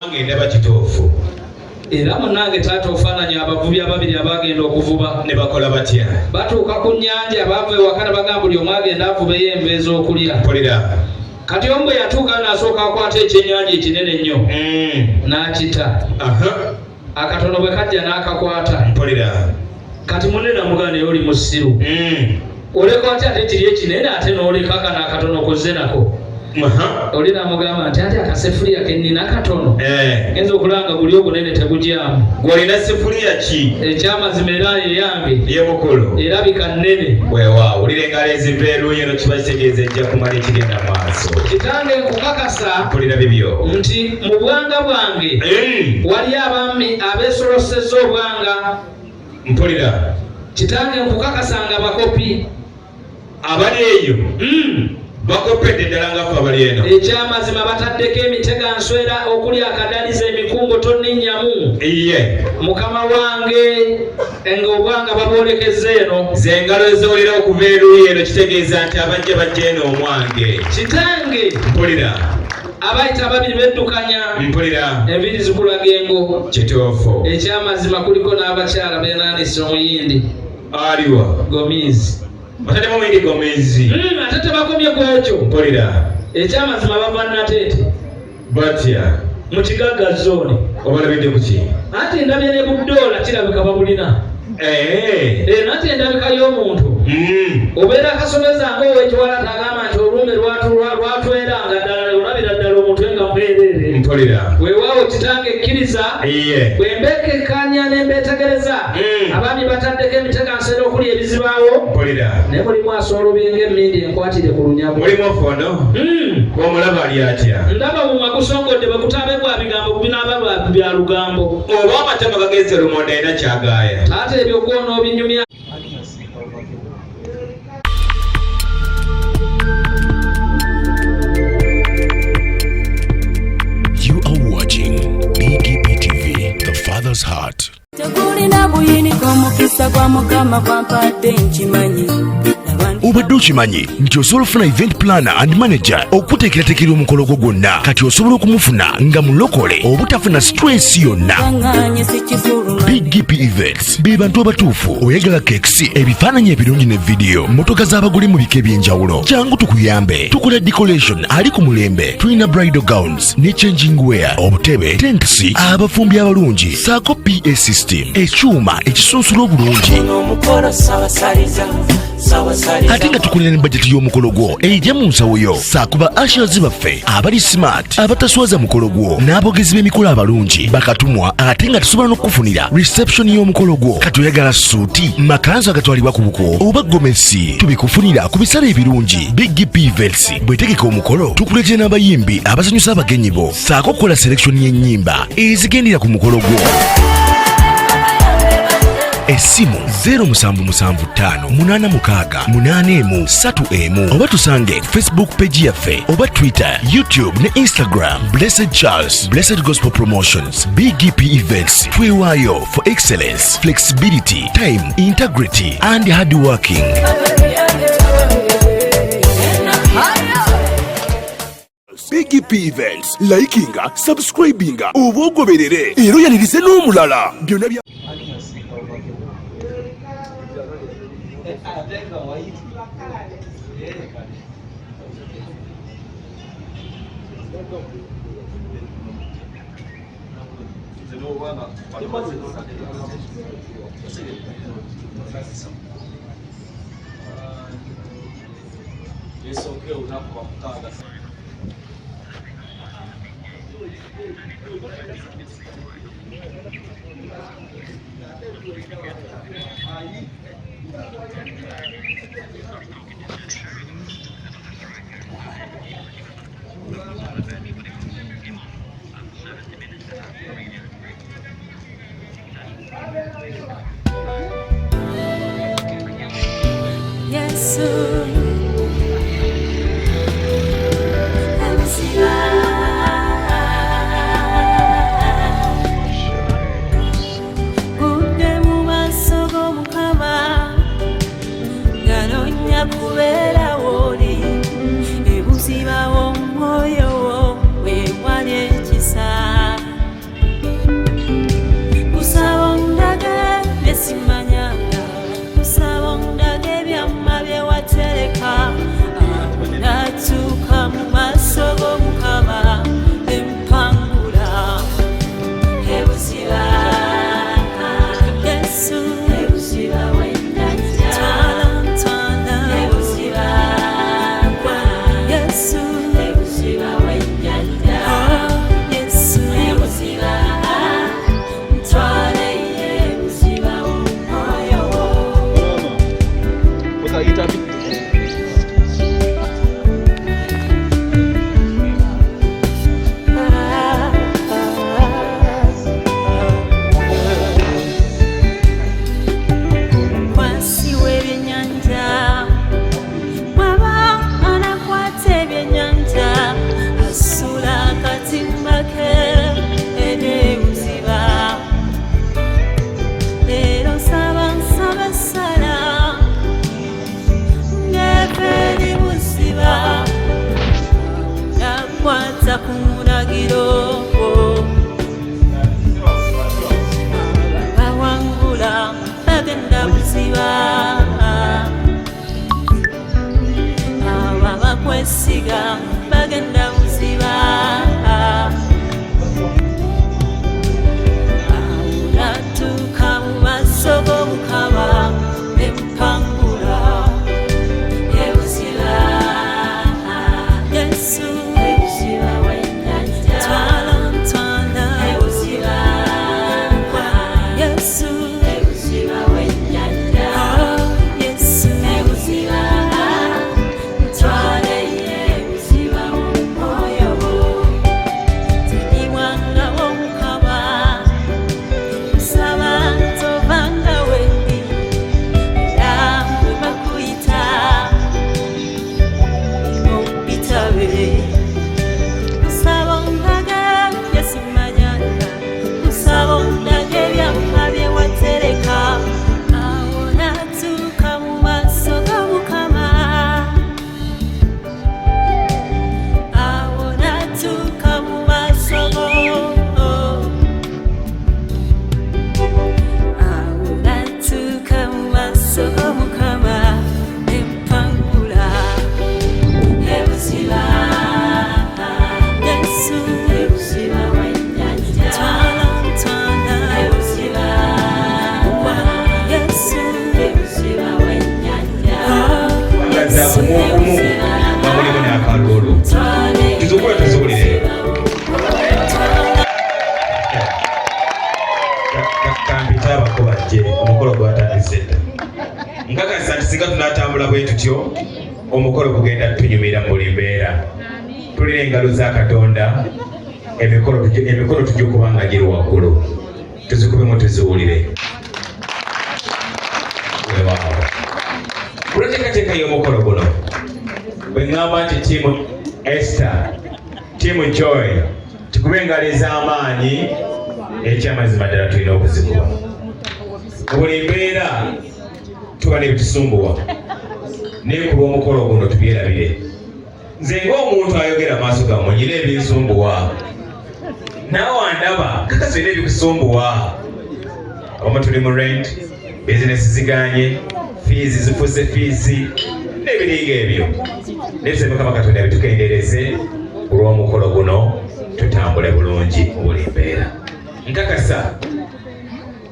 ndaba kituufu. Era munange taata ofaananya abavubi ababiri abagenda okuvuba ne bakola batya? Batuuka ku nnyanja baava ewaka ne bagamba buli omu agenda avubeyo enva ez'okulya. Mpulira. Kati omu bwe yatuuka n'asooka akwata ekyennyanja ekinene ennyo n'akita. Akatono bwe kajja n'akakwata. Mpulira. Kati munene amugamba naye oli musiru. Oleka ati ate kiri ekinene ate n'oleka akano akatono kozze nako. Oli n'amugamba nti ate akaseffuliya kennina katono genza okulanga guli ogunene tegugyamu. Gw'olina seffuliya ki? Ekyamazima era eyange y'emukulu erabika nnene. Weewaawo wulira engalo ezimpa eruuyi eno kiba kitegeeza ejja kumala ekigenda maaso. Kitange nkukakasa mpulira bibyo nti mu bwanga bwange wali abaami abeesolosezza obwanga. Mpulira. Kitange nkukakasa nga bakopi abali eyo bakopedde ddala nga ffe abali eno. Ekyamazima bataddeko emitega nswera okuli akadaliza emikungo tonninnyamu. Iye mukama wange nga obwanga babwolekeza eno. Ze engalo ezowulira okuva eruuyi eno kitegeeza nti bajja eno omwange. Kitange mpulira. Abayita babiri beddukanya. Mpulira. Enviiri zikulaga engo. Kituufu. Ekyamazima kuliko n'abakyala beenaanise omuyindi. Aliwa. Gomizi. Batadde muyindi Gomezi. Ate tebakomye kwekyo. Mpulira. Ekyamazima bava Nateete. Batya. Mu Kigagga zooni. Obalabidde ku ki? Ate ndabye ne Buddoola kirabika babulina. Nate endabika y'omuntu. Obeera akasomeza ng'ow'ekiwala agamba nti olumbe lwatweranga ddala olabira ddala omuntu nga mwereere. Mpulira. Weewaawo kitange ekkiriza bwe mbeekekkaanya ne mbeetegereza abaami bataddeko emitega nsera okuli ebizibaawo. Mpulira. Naye mulimu asobola obyenga emmindi enkwatire ku lunyago. Mulimu ofono? Omulaba ali atya? Ndaba mu magusongodde bwe kutaabegwa bigambo binaaba bya lugambo. Oba amatama gagenze lumonde alina kyagaaya. Ate ebyo gw'onoobinyumya. You are watching BGP TV, the Father's Heart. Obadde okimanyi nti osobola ofuna event planner and manager okuteekerateekera omukolo gwo gwonna kati osobola okumufuna nga mulokole obutafuna stress yonna. BGP Events be bantu abatuufu oyagala kekisi ebifaananyi ebirungi ne vidiyo motoka z'abagole mu bika eby'enjawulo. Jangu tukuyambe tukola decoration ali ku mulembe. Tulina bridal gowns ne changing wear, obutebe, tentsi, abafumbi abalungi saako PA system, ekyuma ekisunsula obulungi. Ate nga tukulira ne budget y'omukolo gwo ejja mu nsawo yo. Saakuba ashers baffe abali smart abataswaza mukolo gwo n'abogezi b'emikolo abalungi bakatumwa ate nga tusobola n'okukufunira reception y'omukolo gwo. Katoyagala suuti makanzu agatwalibwa ku buko oba gomesi tubikufunira ku bisale ebirungi. BGP Events bwetegeka omukolo tukuletera n'abayimbi abasanyusa abagenyi bo saako okukola selection y'ennyimba ezigendera ku mukolo gwo. Essimu 07758681 oba tusange Facebook page yaffe oba Twitter, YouTube ne Instagram. Blessed Charles, Blessed Gospel Promotions, BGP Events. Twewaayo for excellence, flexibility, time, integrity and hard working. BGP Events, likinga, subscribinga, oba ogoberere era oyanirize n'omulala byonna bya kubera woli ebuziba omwoyo bakwata ku mulagiro bawangula bagenda buziba bakwesiga bagenda buziba awulatuka mu maaso g'Omukama empangula ebuziba Yesu ebuziba w'ennyanja twala ebuziba Yesu ebuziba w'ennyanja Yesu ebuziba twala ebuziba w'omwoyo teniwanga w'Omukama nsaba nzovanga wendi era bwe bakuyita ompitabe nsaba ondaga Yesu manyanga nsaba ondaga ebyampa bye watereka awo natuuka mu maaso g'Omukama awo natuuka mu maaso g'Omukama empangula ebuziba Yesu ebuziba w'ennyanja twala ebuziba Yesu ebuziba w'ennyanja Yesu ebuziba bamulimu n'akalulu tuzukule tuzubulire kampita abako bajje omukolo gwatandise dda nkakasa nti singa tunatambula bwe tutyo omukolo gugenda tunyumira mu buli mbeera tulina engalo za Katonda emikolo tujja okuba nga giri waggulu tuzikubemu tuziwulire wewaawo kulwateekateeka y'omukolo guno bwe ŋŋamba nti tiimu Esther tiimu Joy tukube engalo ez'amaanyi ekyamazima ddala tulina okuzikuba mu buli mbeera tuba n'ebitusumbuwa naye ku lw'omukolo guno tubyerabire nze ng'omuntu ayogera maaso gammwe nyina ebinsumbuwa naawe andaba kakasi olina ebikusumbuwa abamu tuli mu rent bizinesi ziganye fiizi zifuze fiizi n'ebiringa ebyo naye tuseme Mukama Katonda bitukendereze ku lw'omukolo guno tutambule bulungi mu buli mbeera nkakasa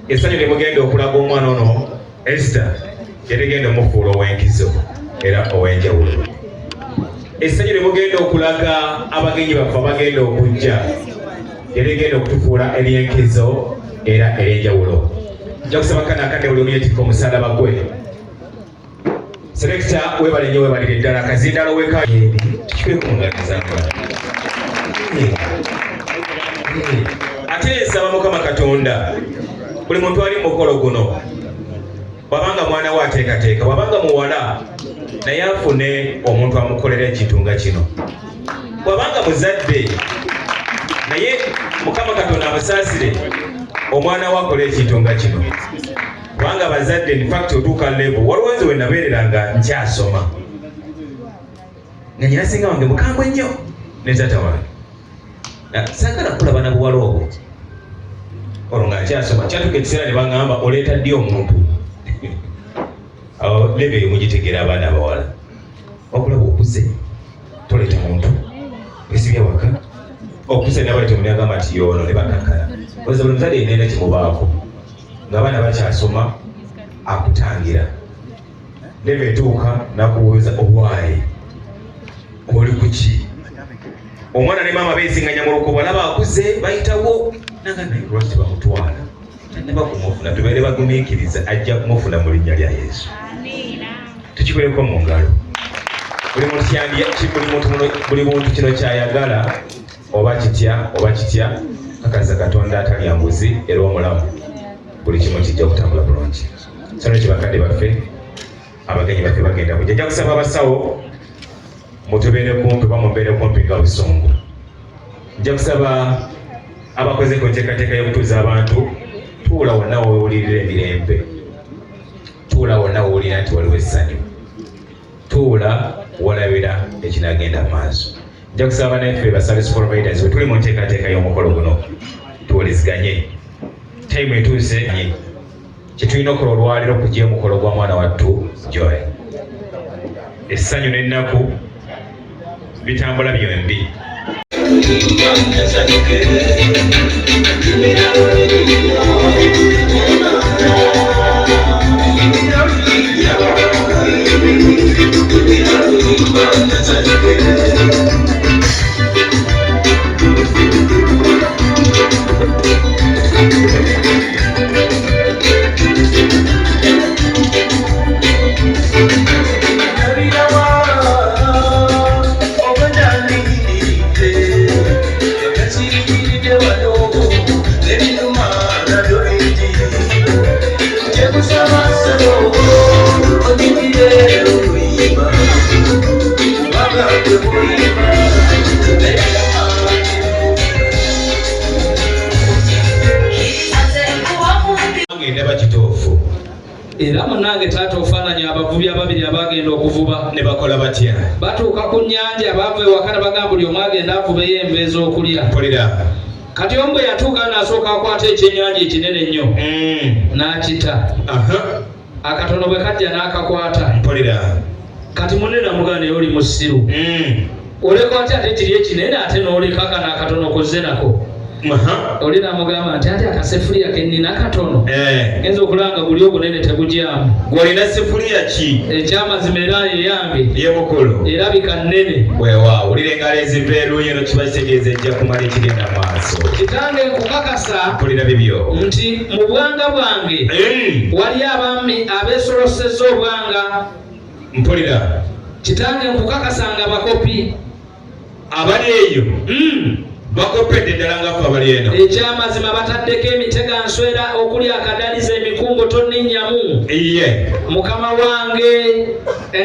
essanyu lye mugenda okulaga omwana ono Esther yaligenda omufuula ow'enkizo era ow'enjawulo essanyu lye mugenda okulaga abagenyi baffe abagenda okujja yaligenda okutufuula ery'enkizo era ery'enjawulo nja kusaba kanakadde buli omu yetikka omusalaba gwe selekita webale nnyo webalire ddala akazindalo wekaeri tukikwekunganiza ate nsaba Mukama Katonda buli muntu ali mu mukolo guno wabanga mwana we ateekateeka wabanga muwala naye afune omuntu amukolera ekintu nga kino wabanga muzadde naye Mukama Katonda amusaasire omwana we akola ekintu nga kino kubanga bazadde infact otuuka level waliwo nze we nabeereranga nkyasoma nga nyina singa wange mukambwe nnyo ne taata wange saagala kulaba na buwala obwo olwo nga nkyasoma kyatuka ekiseera ne baŋŋamba oleeta ddi omuntu awo lebe eyo mugitegeera abaana abawala wabula bw'okuze toleeta muntu esibya waka okuze nabaite omuntu agamba nti yoono ne bakakkana oza buli muzadde yenena kimubaako ng'abaana bakyasoma akutangira lebe etuuka nakubuuza obwayi oli ku ki omwana ne maama beesiŋŋanya mu lukubo laba akuze bayitawo nanga naye lwaki bamutwala ne bakumufuna tubeere bagumiikiriza ajja kumufuna mu linnya lya Yesu tukikoleko mu ngalo buli muntu kino kyayagala oba kitya kakaza Katonda atalya mbuzi era omulamu buli kimu kijja kutambula bulungi sano kye bakadde baffe abagenyi baffe bagenda kujja nja kusaba abasawo mutubeere kumpi oba mubeere kumpi nga busungu nja kusaba abakoze ku nteekateeka y'okutuuza abantu tuula wonna wewulirira emirembe tuula wonna wewulira nti waliwo essanyu tuula walabira ekinagenda maaso nja kusaba naffe ba service providers bwe tuli mu nteekateeka y'omukolo guno tuwuliziganye time etuuse kyetulina okukola olwaliro okujja omukolo gwa mwana wattu Joy. Essanyu n'ennaku bitambula byombi. Era munange taata ofaananya abavubi ababiri abagenda okuvuba ne bakola batya? Batuuka ku nnyanja baava ewaka bagamba buli omu agenda avubeyo enva ez'okulya. Mpulira. Kati omu bwe yatuuka n'asooka akwata ekyennyanja ekinene ennyo n'akita. Akatono bwe kajja n'akakwata. Mpulira. Kati munene amugane oli musiru. Oleka ate ate kiri ekinene ate n'oleka akano akatono kozze nako. Oli n'amugamba nti ate akasefuliya kennina katono. Genza okulanga guli ogunene tegugyamu. Gw'olina sefuliya ki? Ekyamazima era eyange. Y'emukulu. Erabika nnene. Weewaawo owulira engalo ezimpa eruuyi eno kiba kitegeeza ejja kumala ekigenda maaso. Kitange nkukakasa. Mpulira bibyo. Nti mu bwanga bwange wali abaami abeesolosezza obwanga. Mpulira. Kitange nkukakasa nga bakopi. Abali eyo. Bakopedde ddala nga ffe abali eno. Ekyamazima bataddeko emitega nswera okuli akadaliza emikungo tonninnyamu. Iye. Mukama wange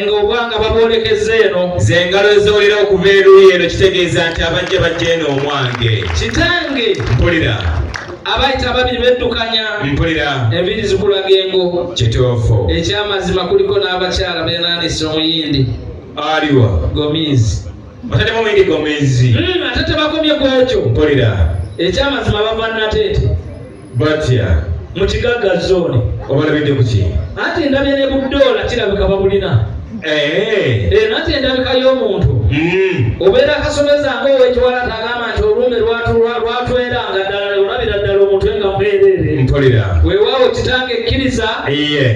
nga obwanga babwolekezza eno. Ze engalo ezowulira okuva eruuyi eno kitegeeza nti bajja eno omwange. Kitange. Mpulira. Abayita ababiri beddukanya. Mpulira. Enviiri zikulaga engo. Kituufu. Ekyamazima kuliko n'abakyala beenaanise omuyindi. Aliwa. Gomizi. Batadde mu muyindi Gomezi. Ate tebakomye kwekyo. Mpulira. Ekyamazima bava Nateete. Batya. Mu Kigagga zooni. Obalabidde ku ki? Ate ndabye ne Buddoola kirabika babulina. Nate endabika y'omuntu. Obeera akasomeza ng'owekiwala agamba nti olumbe lwatweranga ddala olabira ddala omuntu nga mwereere. Mpulira. Weewaawo kitange ekkiriza.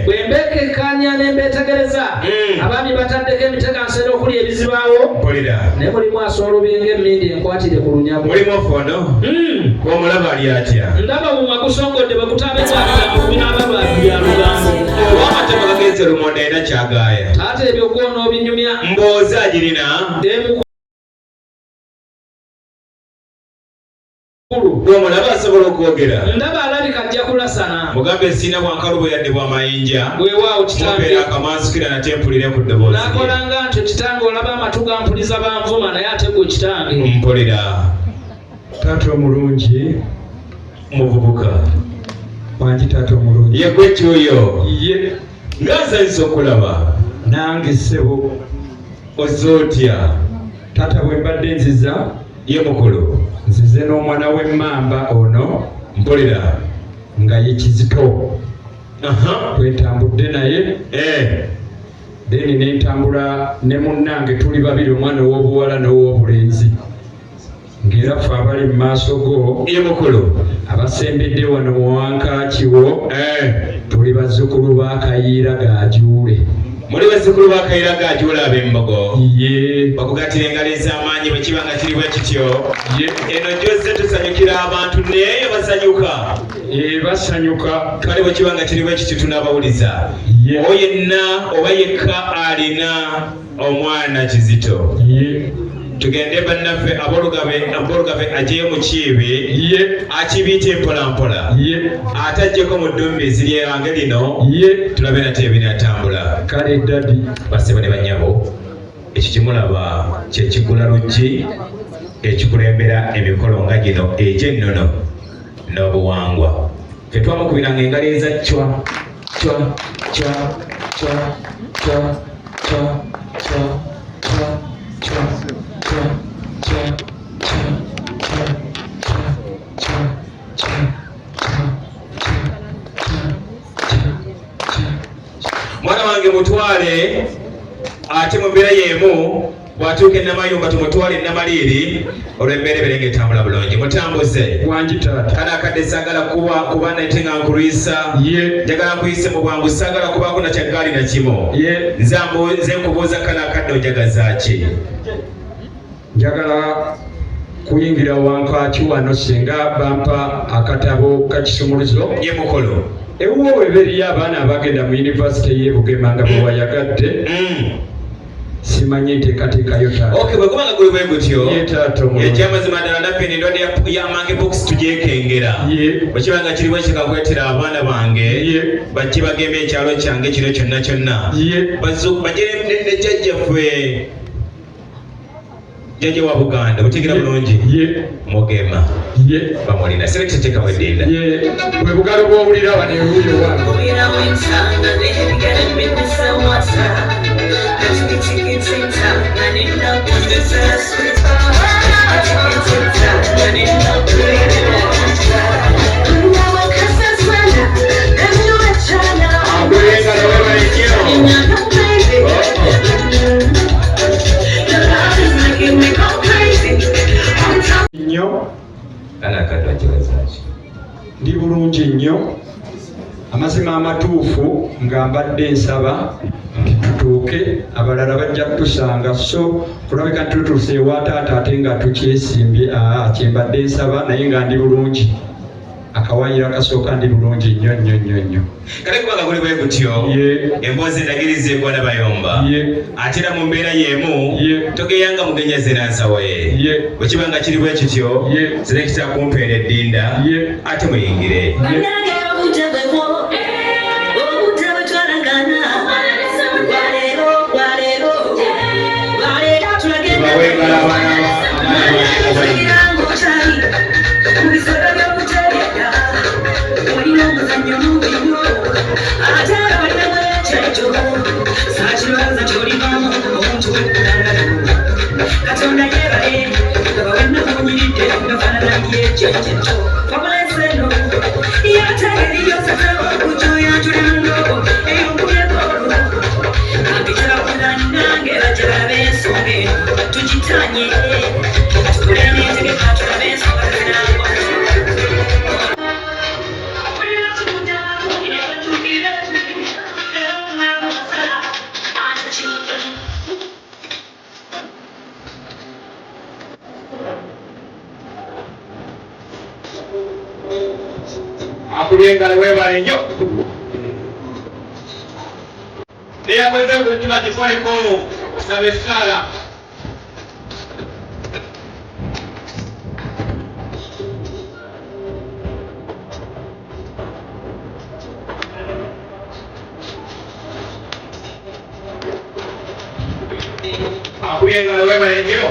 Bwe mbeekekkaanya ne mbeetegereza. Abaami bataddeko emitega nsera okuli ebizibaawo. Mpulira. Naye mulimu asoola binga emmindi enkwatire ku lunyago. Mulimu ofono? Bw'omulaba ali atya? Ndaba mu magusongodde bwe kutaabezaalira mu binaababa bya Lugambo. Oba amatema gagenze lumonde alina kyagaaya. Ate ebyo gw'ono obinyumya. Mboozi agirina. Bw'omulaba asobola okwogera. Ndaba alabika ajja kulasana. Mugambe sina bwankalubo yadde bw'amayinja. Weewaawo kitange. Mumpeera akamansukira nate mpulire ku ddoboozi. N'akolanga nti kitange olaba amatu gampuliza banvuma naye ate gwe kitange. Mpulira. Taata omulungi. Muvubuka. Wangi taata omulungi. Ye gwe kyuyo. Ye. Ng'asanyusa okulaba. Nange ssebo. Ozze otya? Taata bwe mbadde nziza. Ye mukulu. Nzize n'omwana w'emmamba ono. Mpulira. Nga ye Kizito. Twetambudde naye. Deni n'entambula ne munnange tuli babiri omwana ow'obuwala n'ow'obulenzi. Ng'era ffe abali mu maaso go. Ye mukulu. Abasembedde wano mu Wankakiwo. Tuli bazzukulu ba Kayiira Gaajuule. Muli bazzukulu ba Kayiira Gaajuule ab'Embogo. Ye. Bakugatiira engalo ez'amaanyi bwe kiba nga kiri bwe kityo. Ye. Eno gyozze tusanyukira abantu naye basanyuka. Basanyuka. Kale bwe kiba nga kiri bwe kityo tunaabawuliza. Ye. Oyo yenna oba yekka alina omwana Kizito. Ye. Tugende bannaffe ab'Olugave ajeyo mu Kiibi. Ye. Akibiita empolampola. Ye. Ate ajjeko mu ddumbi ziri ewange lino. Ye. Tulabe nate ebinaatambula. Kale dadi. Bassebo ne bannyabo, ekyo kimulaba kye kigula luggi ekikulembera emikolo nga gino egy'ennono n'obuwangwa. Ffe twamukubiranga engalo eza cwa cwa cwa cwa cwa cwa cwa cwa cwa cwa mwana wange mutwale ate mubeera yemu bwatuuka enamayumba tumutwale enamaliiri olw'embeera ebeere ng'etambula bulungi mutambuze wangi taata kana akadde saagala kuba nate nga nkuyisa njagala nkuyise mu bwangu saagala kubaako na kyaggaali na kimu nze nkubuuza kana akadde onjagaza ki njagala kuyingira wankaaki wano singa bampa akatabo kakisumuluzo ye mukolo ewuwo weberiyo abaana abagenda mu yunivasite y'e Bugema nga bwewayagadde simanyi nteekateekayo taata bwe kubanga guli bwe gutyo ye taata ekyamazima ddala naffe endwadde ya mangepox tugyekengera bwekibanga kiriwo kikakwetera abaana bange bajje bageme ekyalo kyange kino kyonna kyonna bajje ne jjajjaffe jjajja wa Buganda butegeera bulungi Mugema bamulina selekita teekamu eddinda bwe bugalo bw'owulira wano eruuyo wange nnyo ndi bulungi nnyo amazima amatuufu nga mbadde nsaba tutuuke abalala bajja kutusanga so kulabika tutuuse ewa taata ate nga tukyesimbye kyembadde nsaba naye nga ndi bulungi akawayiro akasooka ndi bulungi nnyo kale kubanga guli bwe gutyo emboozi endagiriza egwana bayomba ate era mu mbeera y'emu togeyanga mugenya zenansawo ye bwe kibanga kiri bwe kityo selekita kumpeera eddinda ate muyingire bawengala abaana akulengala webale nnyo neyakweze okutima kikoleko saba esaala akulengala webale nnyo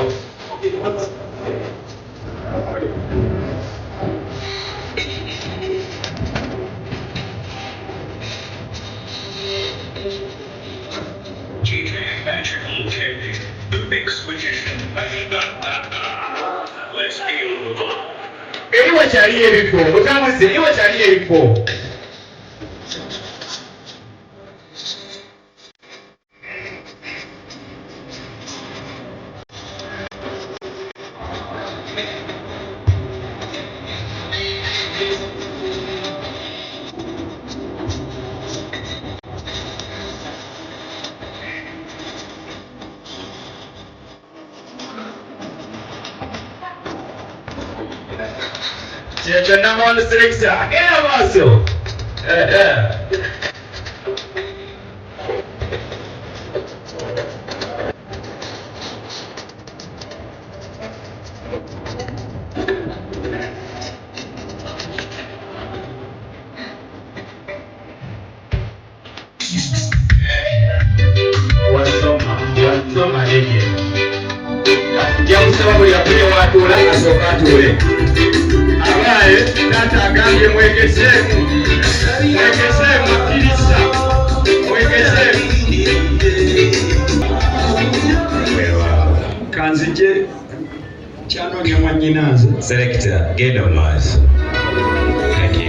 eriwa kyali ebifo otamuze eriwa kyali ebifo kyonna on the selector agenda maaso wasoma lege jamusaba buli afunye watuula asooka atuule abaye taata agambye mwegeseemu akkiriza mwegeseemu kanzije Kyanonya mwannyinaze. Selector, genda mu maaso. Thank you.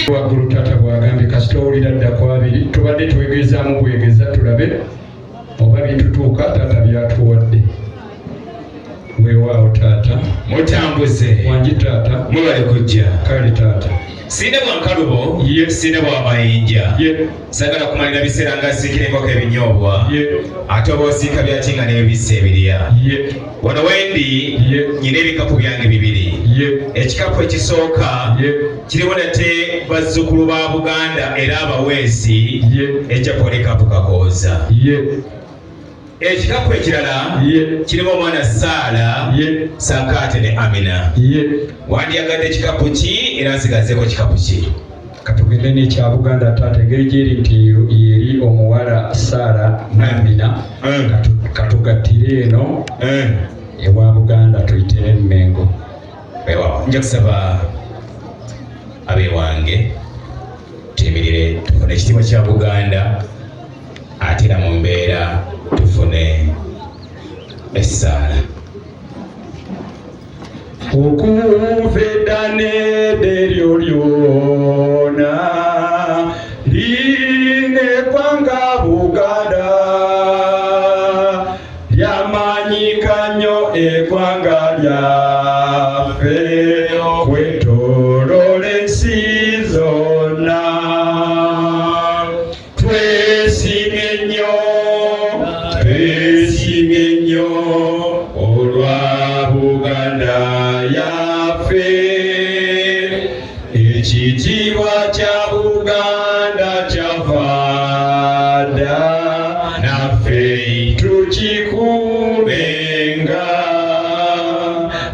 Waggulu taata bw'agambye kasita owulira dda ku abiri tubadde twegezaamu bwegeza tulabe oba bitutuuka taata byatuwadde. Weewaawo taata. Mutambuze. Wangi taata. Mubale kujja. Kale taata. Sine bwa nkalubo. Ye. Sine bwa mayinja. Ye. Sagala kumalira biseera nga siikira enkoko ebinyoobwa. Ye. Ate oba osiika byakinga n'ebibisi ebirya. Ye. Wano wendi. Ye. Nyina ebikapu byange bibiri. Ye. Ekikapu ekisooka. Ye. Kirimu nate bazzukulu ba Buganda era abaweesi. Ye. Ekya Polycarp Kakooza. Ye. Ekikapu ekirala. Ye. Kirimu omwana Saala. Ye. Sankaate ne Amina. Ye. Wandyagadde ekikapu ki era nsigazeeko kikapu ki? Katugende n'ekya Buganda taata engeri gyeri nti yeri omuwala Saala Namina. Katugattire eno ewa Buganda tuyitere Mmengo. Nja kusaba abeewange tuyimirire tufune ekitiibwa kya Buganda ate era mu mbeera tufune essaala. Okuva edda n'edda eryo lyonna linekwanga Buganda lyamanyika nnyo eggwanga lyaffe okwetooloola ensi zonna. Twesimye nnyo olwa Buganda yaffe. Ekitiibwa kya Buganda kyava dda naffe tukikubenga.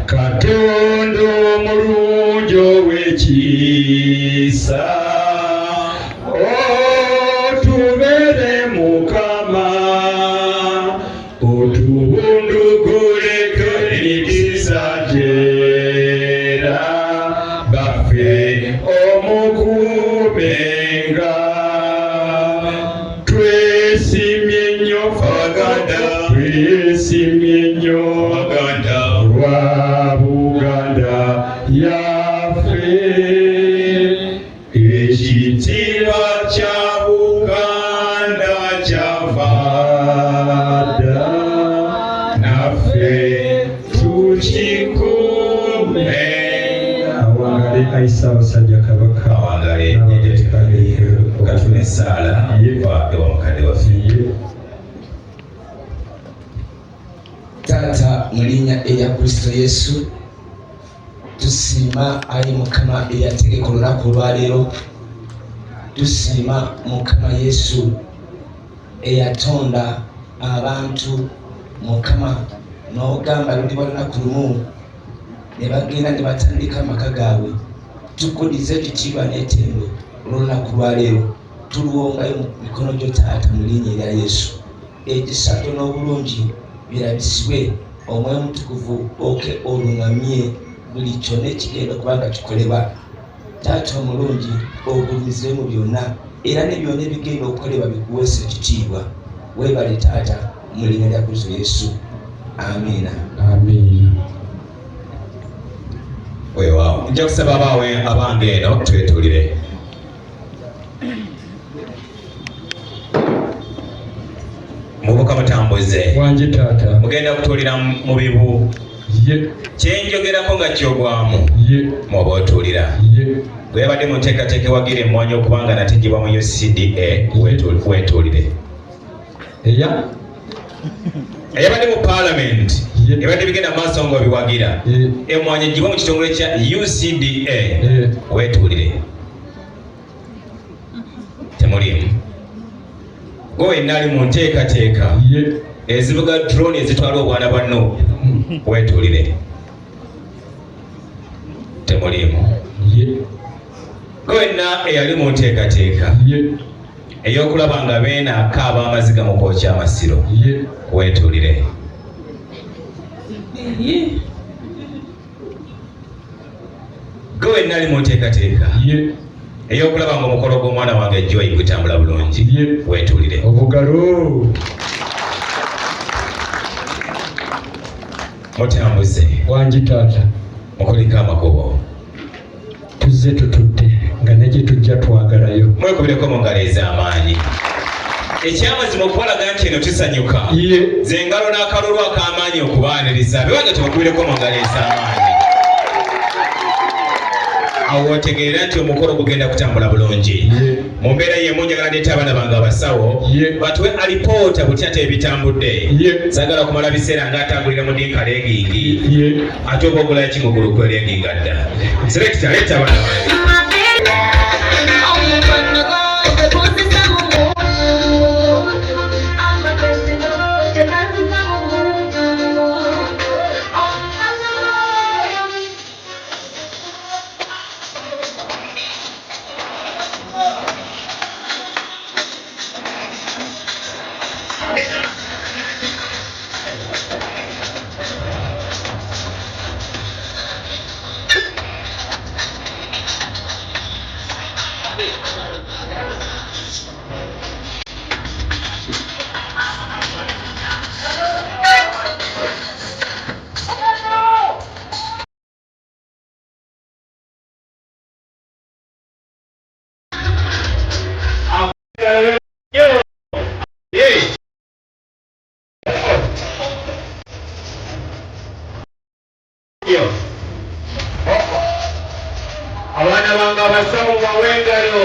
Katonda omulungi ow'ekisa otubeere Mukama otubunduguleko emikisa gyera baffe omukubenga. Twesimye nnyo Buganda, twesimye nnyo Buganda olwa Buganda yaffe. Ekitiibwa kya Buganda kyava dda naffe tukikubenga. Awangale Aissa Basajja Kabaka. Awangale katuna essaala ewa mukadde waffe. Taata mu linnya erya Kristo Yesu tusiima ayi Mukama eyategeka olunaku olwaleero. Tusiima Mukama Yesu eyatonda abantu Mukama n'ogamba luliba lunaku lumu ne bagenda ne batandika amaka gaabwe. Tukulize ekitiibwa n'ettendo olw'olunaku lwaleero tuluwongayo mu mikono gyo Taata mu linnya erya Yesu. Ekisato n'obulungi birabisibwe omwoyo omutukuvu oke oluŋŋamye buli kyonna ekigenda okubanga kikolebwa. Taata omulungi ogulumize mu byonna era ne byonna ebigenda okukolebwa bikuweesa ekitiibwa. Weebale Taata mu linnya lya Kristo Yesu. Amiina. Amiina. Weewaawo. Nja kusaba abaawe abange eno twetuulire. Mubuka mutambuze. Wangi taata. Mugenda kutuulira mu bibu. Ye. Kyenjogerako nga kyogwamu. Ye. Mwoba otuulira. Ye. Bwe yabadde mu nteekateeka ewagira emmwanyi okubanga nategibwa mu UCDA weetuulire. Eya? Eyabadde mu Parliament ebadde bigenda maaso nga obiwagira. Emmwanyi egibwa mu kitongole kya UCDA weetuulire. temulimu gwe nali mu nteekateeka ezivuga drone ezitwala obwana bwanno wetuulire temulimu gwenna eyali mu nteekateeka ey'okulaba nga beena akaaba amaziga mu kwokya amasiro wetuulire gwe nali mu nteekateeka ey'okulaba nga omukolo gw'omwana wange Joy gutambula bulungi wetuulire obugalo mutambuze wangi taata mukoliko amakubo tuzze tutudde nga negye tujja twagalayo mwekubireko mu ngalo ez'amaanyi ekyamazima okubalaga nti eno tusanyuka ze ngalo n'akalulu ak'amaanyi okubaaniriza biwange tubakubireko mu ngalo ez'amaanyi awo otegeera nti omukolo gugenda kutambula bulungi mu mbeera yemu njagala ndeeta abaana bange abasawo batuwe alipoota butya ate ebitambudde sagala kumala biseera ng'atambulira mu dinka legingi ate oba ogulayo kimugulu kwe legingi adda selekita leeta abaana bange abaana bange abasawo bawe engalo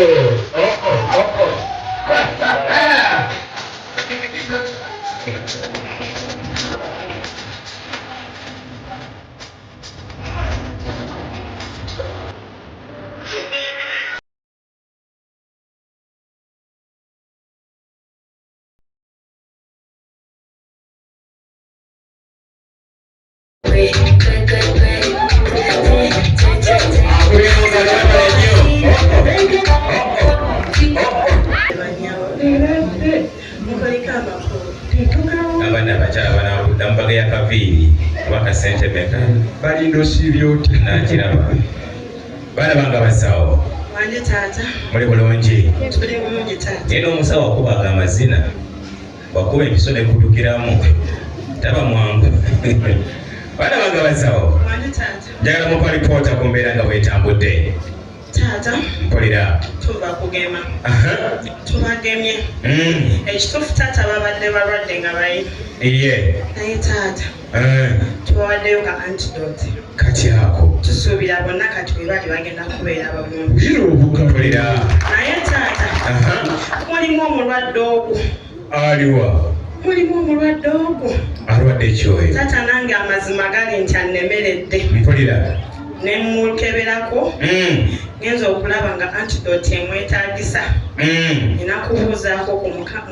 abaana abakyala banabudda mbaga ya kaviiri kubaka sente meka balinda osibyoti nakiraba baana bange abasawo wange taata muli bulungi tuli bulungi taata naye n'omusawo wakubaga amazina wakuba empiso nekudukiramu taba mwangu baana bange abasawo wange taata njagala mupa lipoota ku mbeera nga bwetambudde taata mpulira tuva kugema tubagemye ekituufu taata babadde balwadde nga bayina iye naye taata tubawaddeyo ka antidote kati ako tusuubira bonna kati bwe bali bagenda kubeera balungi mpulira naye taata mulimu omulwadde ogwo aliwa mulimu omulwadde ogwo alwadde ekyoyo taata nange amazima gali nti annemeredde mpulira ne mukeberako ngenza okulaba nga antidote emwetagisa enakubuuzaako ku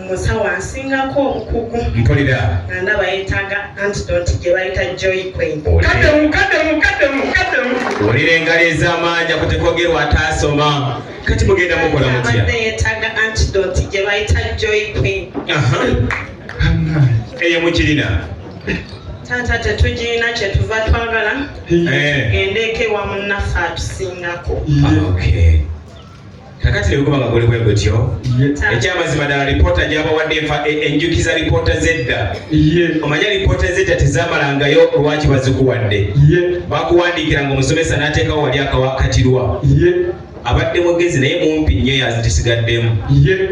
musawo ansingako obukugu mpulira nga ndaba yeetaaga antidote gye bayita Joy Queen. olira engalo ez'amaanyi akutekogerwa ataasoma kati mugenda mukola mutya abadde yeetaaga antidote gye bayita Joy Queen. eyo mukirina taata tetugirina kyetuva twagala gendeeko ewa munnaffe atusingako. kakati nebikuba nga guli bwe gutyo ekyamazima ddala lipoota gyabawadde enjukiza lipoota z'edda omanya lipoota z'edda tezamalangayo lwaki bazikuwadde bakuwandiikira nga omusomesa n'ateekawo wali akawakatirwa abadde mugezi naye mumpi nnyo yazitisigaddemu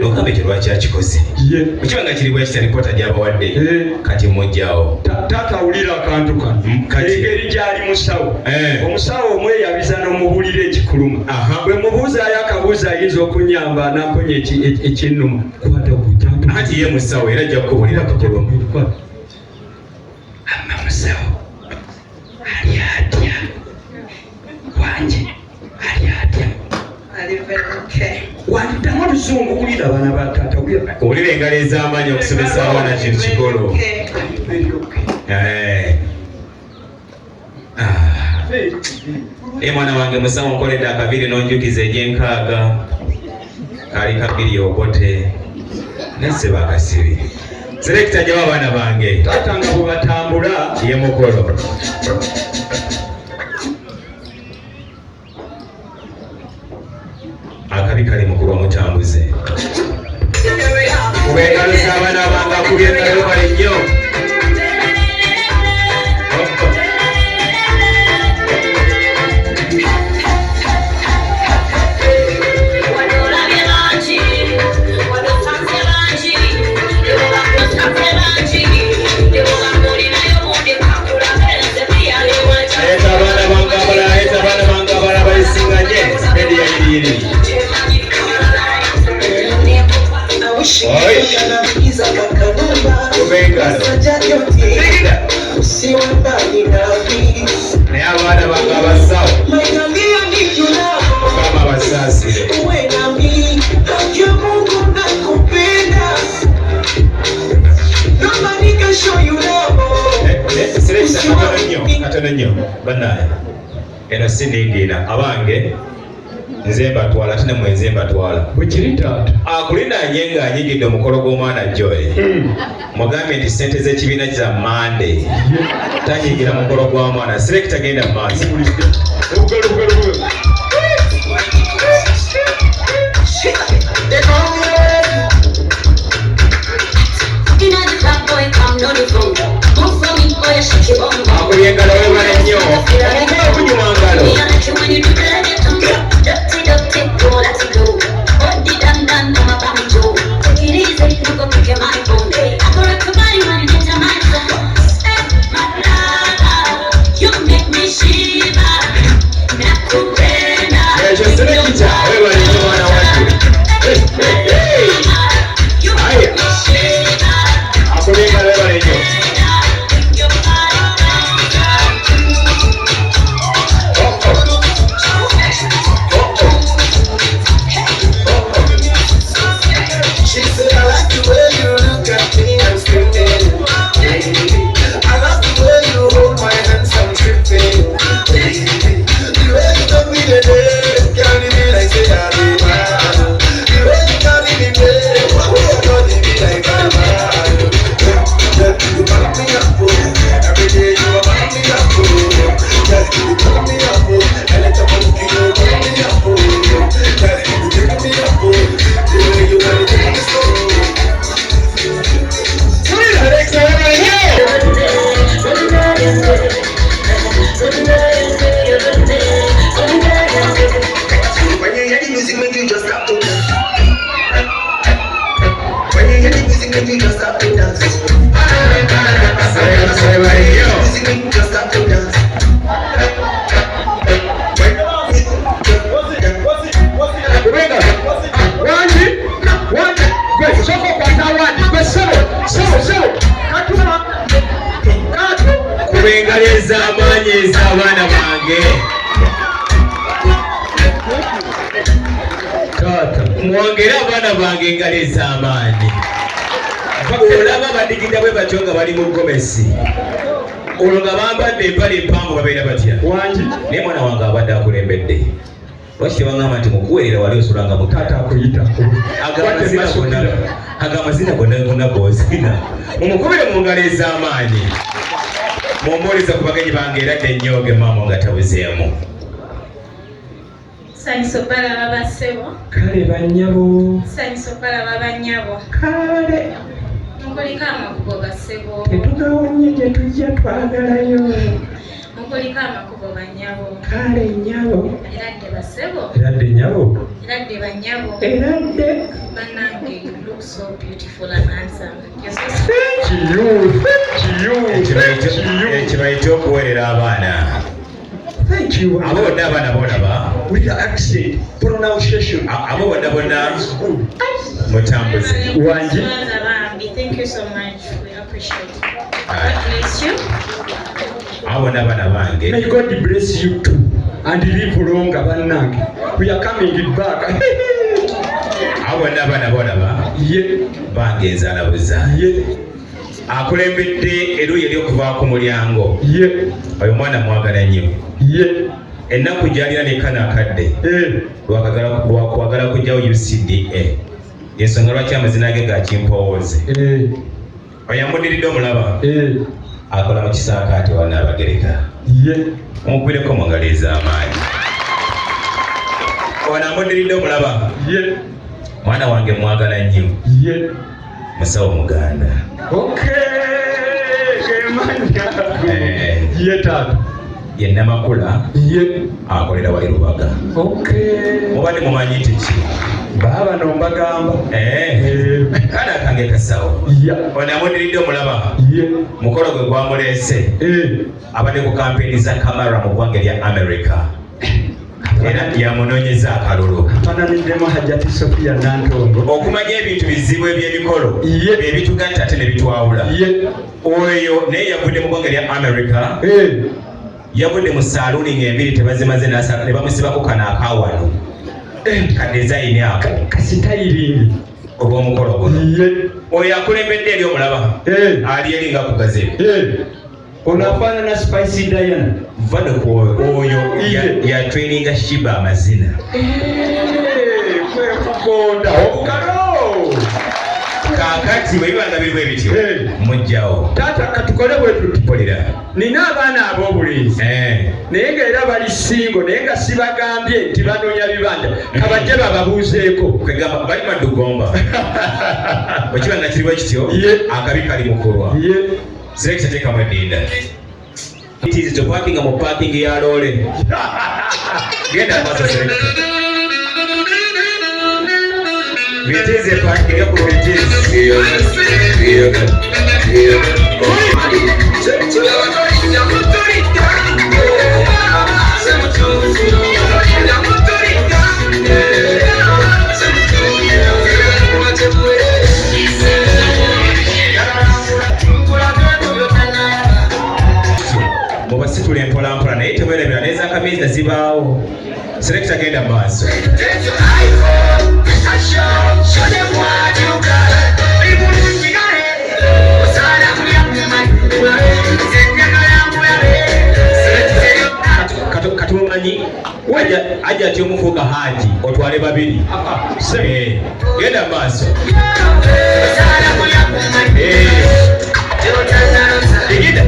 nokamba ekyo lwaki akikoze okiba nga kiri bwekita lipoota gyabawadde kati mujjawo takawulira akantu kano engeri gyali musawo omusawo omweyabiza n'omubulira ekikuluma bwe mubuuzaayo akabuuzo ayinza okunyamba namponya ekinnuma ati ye musawo era ajja kukubulira kikuluma amma musawo ali atya wange ali atya Ali very okay. wandiddamu oluzungu kulira abaana ba taata owulira engalo ez'amaanyi okusomesa abaana kintu kikolo. Mwana wange musawo nkoledde akabiri n'onjukiza egy'enkaaga kali kabiri okote nesse bakasibi selekita gyawo abaana bange taata nga bwe batambula ye mukolo. Akabi kali mukulu omutambuze kubengalo z'abaana bange akubye engalo bali nnyo. Naye abaana bange abasawo kama abasaasire katono nnyo bannaaye eno sindigiina abange nze mbatwala ate nemwe nze mbatwala bwekiri taata akulinaanye ng'anyigidde omukolo gw'omwana Joy mugambye nti ssente z'ekibiina za Mande tanyigira mukolo gwa mwana selekita genda mu maaso. Akubye engalo webale nnyo omukolo gunyuma ngalo. Kubengaleza amaanyi ez'abaana bange taata mwongere abaana bange engalo ez'amaanyi. Olaba badigida bwe batyo nga bali mu gomesi olwo nga bambadde empale empanvu babeera batya wangi naye mwana wange abadde akulembedde lwaki tebagamba nti mukuweerera wali osulanga mutaata akuyitako agamazina gonna gozina mumukubire mu ngalo ez'amaanyi mumbuuliza ku bagenyi bange era dde nnyo maama nga tabuzeemu. Sanyusa balaba bassebo. Kale bannyabo. Sanyusa balaba bannyabo. Kale. Mukoliko amakubo bassebo. Tetugawonye gye tujja twagalayo. Mukoliko amakubo bannyabo. Kale nnyabo. Eradde bassebo. Eradde nnyabo. Eradde bannyabo. Eradde. Bannange, you look so beautiful and handsome. Thank you. Ekibayita okuweerera abaana. Thank you. Abo bonna abaana boolaba. With the accent, pronunciation. Abo bonna mutambuze. Wangi. Thank you so much. We appreciate it. God bless you. Abo bonna abaana bange. May God bless you too. And live long, bannange. We are coming back. abo bonna abaana bolaba bangenza alabuza akulembedde eruuyi ery'okuva ku mulyango oyo mwana mwagala nnyo ennaku gy'alina nekana akadde lwakwagala kujjawo UCDA ensonga lwaki amazina ge gakimpowooze oyo amudiridde omulaba akola mu kisaakaate wana abagereka omugwireko mu ngalo ez'amaanyi ono amudiridde omulaba mwana wange mwagala nnyo musawo muganda ye Namakula akolera wali Lubaga mubadde mumanyi nti ki baba nombagamba kana kange kasawo ono amudiridde omulaba mukolo gwe gwamuleese abadde ku kampeeni za Kamara mu ggwanga lya America era yamunoonyeza akalulu fananiddemu Hajjati Sophia Nantongo okumanya ebintu bizibu eby'emikolo ebitugatta ate ne bitwawula oyo naye yavudde mu ggwanga lya America yavudde mu saaluuni ng'embiri tebazimaze ne bamusibako kano akawano kadezayini ako kasitayirindi olw'omukolo guno oyo akulembedde eri omulaba ali eringa ku gazeti ono afaanana Spicy Diana vadeko oyo yatweninga Shiba amazina kwekugonda obukalo kakati bwe bibanga birimu ebityo mujjawo taata katukole bwe tutupulira nina abaana ab'obulenzi naye ng'era bali singo naye nga sibagambye nti banoonya bibanja kabajje bababuuzeeko kwegamba bali maddugomba okiba nga kiriwo kityo akabi kali mukulwa Selector teekamu eddinda it is to parking mu parking ya loole genda maaso Selector it is a parking ya ku it is mubasitula empolampola naye teweerabira n'ezakamizi nezibaawo Selector genda mu maaso katumumanyi ajja ati omufuuka haji otwale babiri genda mu maaso genda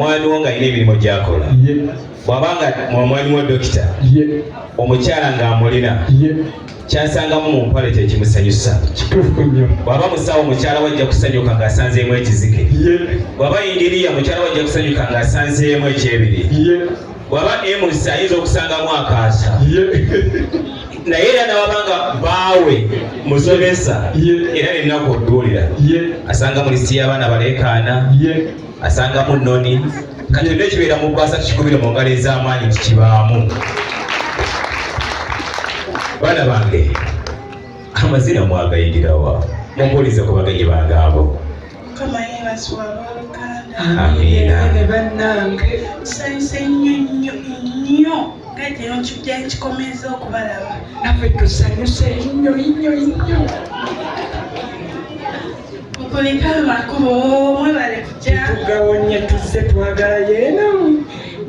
omwami wo ng'alina emirimu gy'akola bw'abanga omwami wo dokita omukyala ng'amulina kyasangamu mu mpale kyekimusanyusa bw'aba musawo omukyala wajja kusanyuka ng'asanzeemu ekizike bw'aba ingiriya mukyala wajja kusanyuka ng'asanzeemu ekyebiri bw'aba emusa ayinza okusangamu akaasa naye era nababanga baawe musomesa era nennaku odduulira asanga mu lisiti y'abaana baleekaana asangamu nnoni katonda ekibeera mu bwasa tukikubire mu ngalo ez'amaanyi tikibaamu. Baana bange amazina mwagayigirawa mumbuulize ku bagenyi bange abo. Amiina. Nsanyuse nnyo ng'ekiro kijja kikomeza okubalaba. Naffe tusanyuse nnyo. Mukulika amakubo mwebale kujja. Tugawonye tuzze twagala yeeno.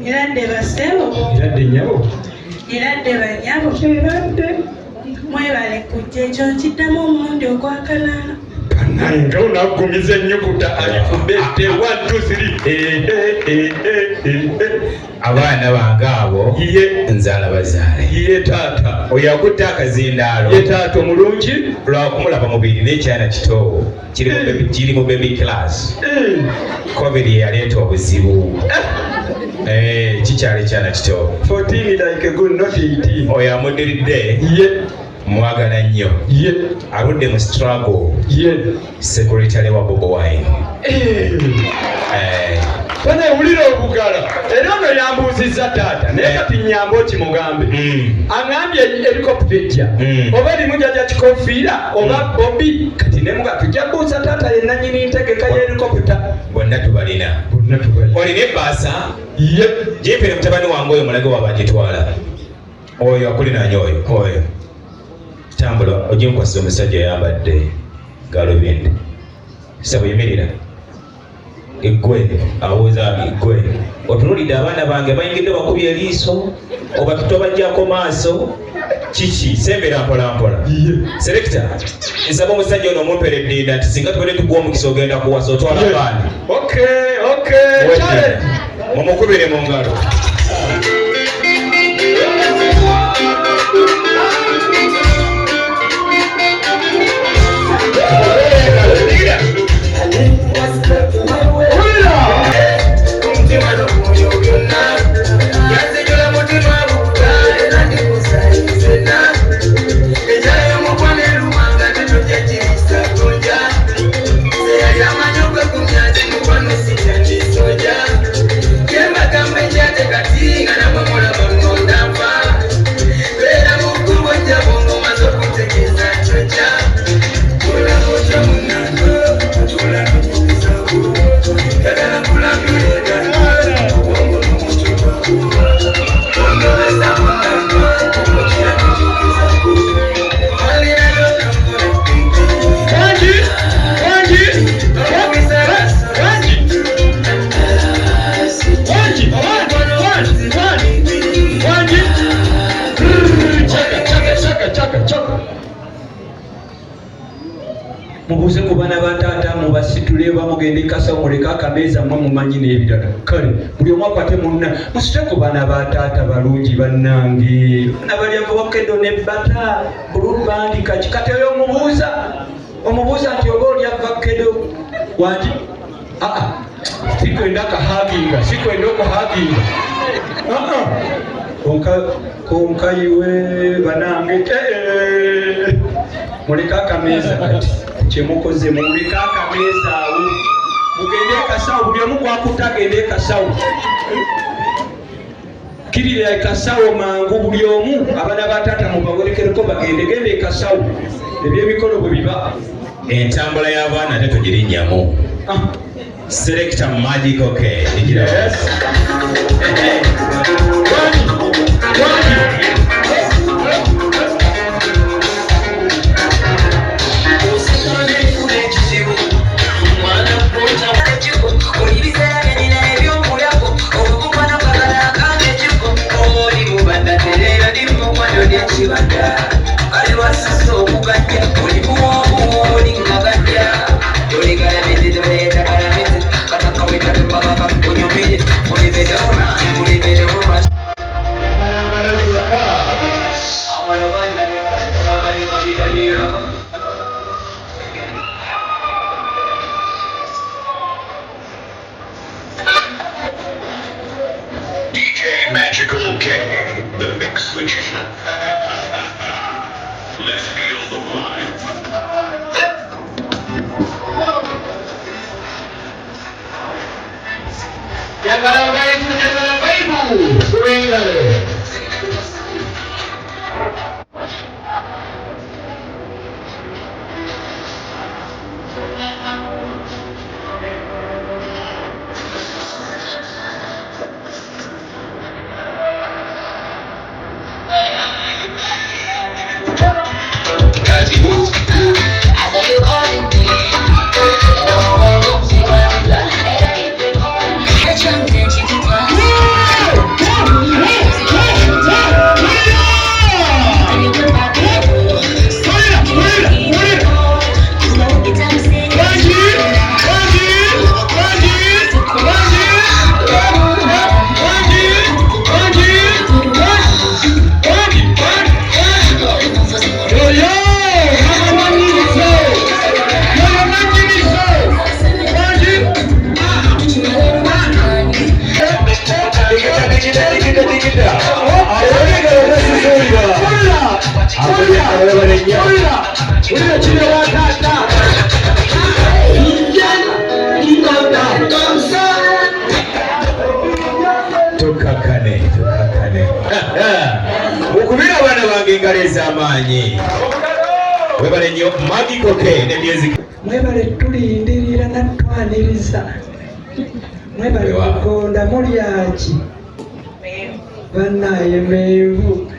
Iradde basebo. Iradde nnyabo. Iradde banyabo. Iradde. Mwebale kujja ekyo nkiddamu omulundi ogwakanaana. Nga unagumiza ennyukuta alifubete 1 2 3 abaana bange abo nzaala bazaale ye taata oyo akutte akazindaalo ye taata omulungi lwakumulaba mubiri n'ekyana kito kiri mu baby class covid yaleeta obuzibu kikyala ekyana kito 14 like a good not 18 oyo amuddiridde mwagala nnyo aludde mu struggle secretary wa Bobo Wine Bana ewulira obugala era ono yambuuzizza taata naye kati nnyamba okimugambe aŋŋambye helicopter ejja oba erimu jajja kikofiira oba bobi kati nemuga tujja buuza taata ye nannyini ntegeka ya helicopter bonna tubalina olina ebbaasa gyepere mutabani wange oyo mulage wabagitwala oyo akulinaanya oyo tambula oginkwasiza omusajja yayambadde galubindi sabo yemerera eggwe awuza eggwe otunulidde abaana bange bayingidde bakubye eriiso oba tutobajjako maaso kiki sembera mpolampola selekita nsaba omusajja ono omumpera eddinda nti singa tubadde tukuwa omukisa ogenda kuwasa otwala baani mumukubire mu ngalo. mubuuze ku baana ba taata mubasitule bamugende kasawo muleke akameeza mmwe mumanyi n'ebirala kale buli omu akwate munna musite ku baana ba taata balungi bannange bana balyavu bakeddo nebbata bulubandika kikate oyo omubuuza nti oba olya vakedo wanti sikwenda kahaginga sikwenda okuhaginga konkayiwe banange muleke akameeza kati kyemukoze muleke akameeza awo mugende ekasawo buli omu gwakuta agende ekasawo kirira ekasawo mangu buli omu abaana ba taata mubawerekereko bagende gende ekasawo ebyemikolo bwe biba entambula y'abaana ate tugirinnyamu selector magical care Don't engalo. Tukakane. Mukubira abana bange engalo ez'amaanyi. Webale nnyo Magical K ne music. Mwebale tulindirira natwaniriza. Mwebale mukonda mulyaki. Bannaye menvu.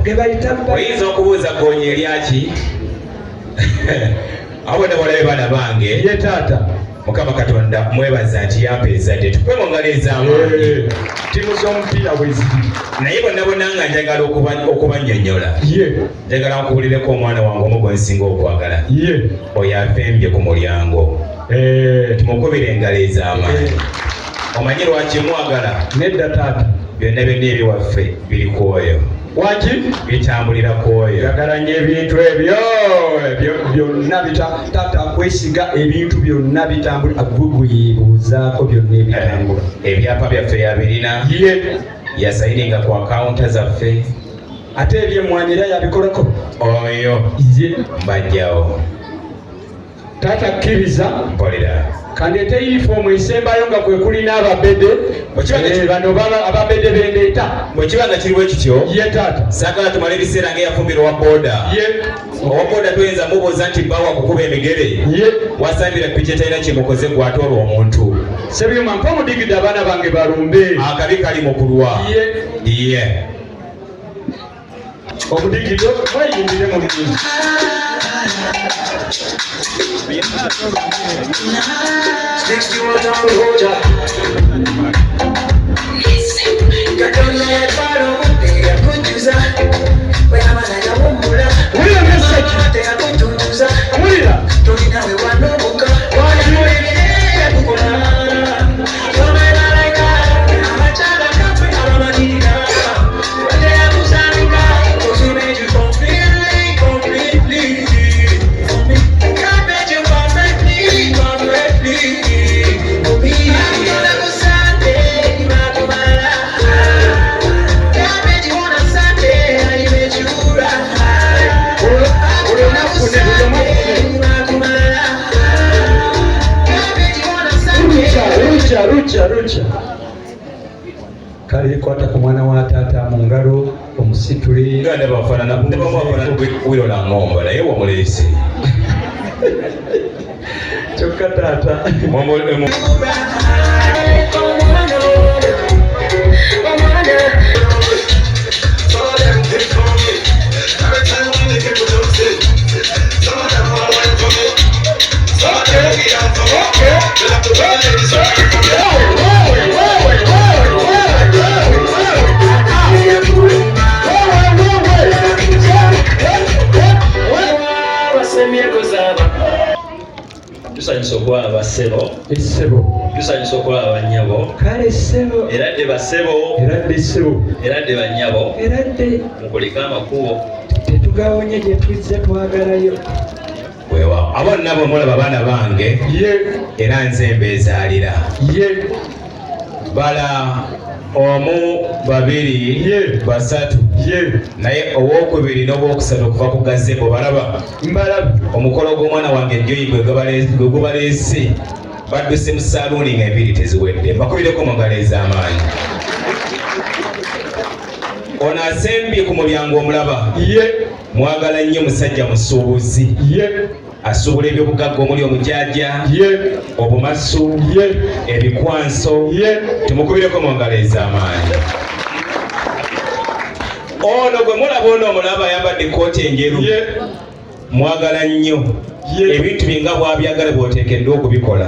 Gebayita oyinza okubuuza goonya eryaki. Abo ne balabe bana bange. Ye taata. Mukama Katonda mwebaza nti yampa ezadde tukwe mu ngalo ez'amaanyi. Ttiimu z'omupiira bwe ziri. Naye bonna nga njagala okubannyonnyola. Njagala nkubulireko omwana wange omu gwe nsinga okwagala. Oyo afembye ku mulyango. Tumukubire engalo ez'amaanyi. Omanyi lwaki mwagala? Nedda taata. Byonna ebyewaffe biri ku oyo. Waki? Bitambulira ku oyo. Njagala nnyo ebintu ebyo byonna taata kwesiga ebintu byonna bitambula. Agugwibuuzaako byonna ebitambula. Ebyapa byaffe yabirina. Yasayininga ku akawunta zaffe. Ate ebyemmwanyi era yabikolako. Oyo mbajjawo. Taata kkiriza. Mpolera. Kandeete yunifoomu esembayo nga kwe kuli n'ababede. Bano ababede bendeeta. Bwe kiba nga kiriwo ekityo. Ye taata. Saagala tumale ebiseera ng'eyafumbira owa booda. Owa booda toyinza mubuuza nti bbawa kukuba emigere. Wasambira piki etalina kimukoze gw'atoola omuntu. Sebyuma mpa omudigidde abaana bange balumbe. Akabi kali mu kulwa. Omudigidde mweyindire mu bizibu. Rucha. Kale kwata ku mwana wa taata mu ngalo omusitule. Nga ne bafaanana wiro la ng'omba naye wamulese. Kyokka taata. Tusanyusa okuba abasebo. Essebo. Tusanyusa okuba abanyabo. Kale ssebo. Eradde basebo. Eradde ssebo. Eradde banyabo. Eradde. Mukulika amakubo. Tetugawonye gye tuzze twagalayo. Wewa. Abo nabo mulaba baana bange. Era nze mbeezaalira. Bala omu babiri basatu naye owokubiri n'owookusatu okuva ku gazebo balaba omukolo gw'omwana wange Joyi gwe gubaleese badduse mu saaluuni nga enviiri teziwedde mbakubireko mu ngalo ez'amaanyi. ono asembye ku mulyango omulaba mwagala nnyo musajja musuubuzi asuubula ebyobugagga omuli omujaaja obumasu ebikwanso tumukubireko mu ngalo ez'amaanyi. ono gwe mulaba ono omulaba ayambadde ekooti enjeru mwagala nnyo ebintu byenga bwabyagala bw'oteekeddwa okubikola.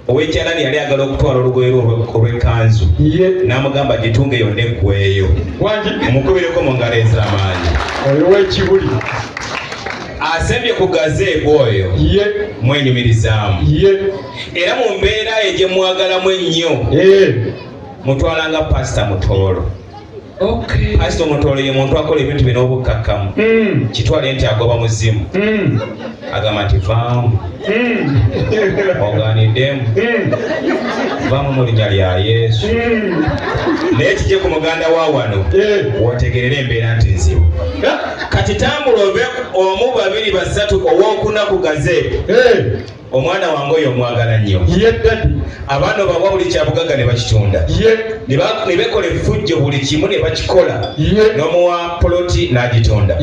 Ow'ekyalani yali agala okutwala olugoye olw'ekkanzu n'amugamba gitunge yonna eggweeyo. Mukubireko mu ngalo ez'amaanyi. Oyo w'ekibuli asembye ku gazeegu oyo mwenyumirizaamu era mu mbeera eyo gye mwagalamu ennyo mutwalanga pasita Mutoolo. Pasita Mutoolo ye muntu akola ebintu bino obukkakkamu kitwale nti agoba muzimu agamba nti vaamu ogaaniddemu vaamu mu linnya lya Yesu. Naye kijje ku muganda wa wano wotegerera embeera nti nzibu. Kati tambula ove omu babiri basatu owokuna ku gazeegu omwana wange oyo omwagala nnyo abaana bawa buli kyabugagga ne bakitunda ne bekola effujjo buli kimu ne bakikola n'omuwa poloti n'agitunda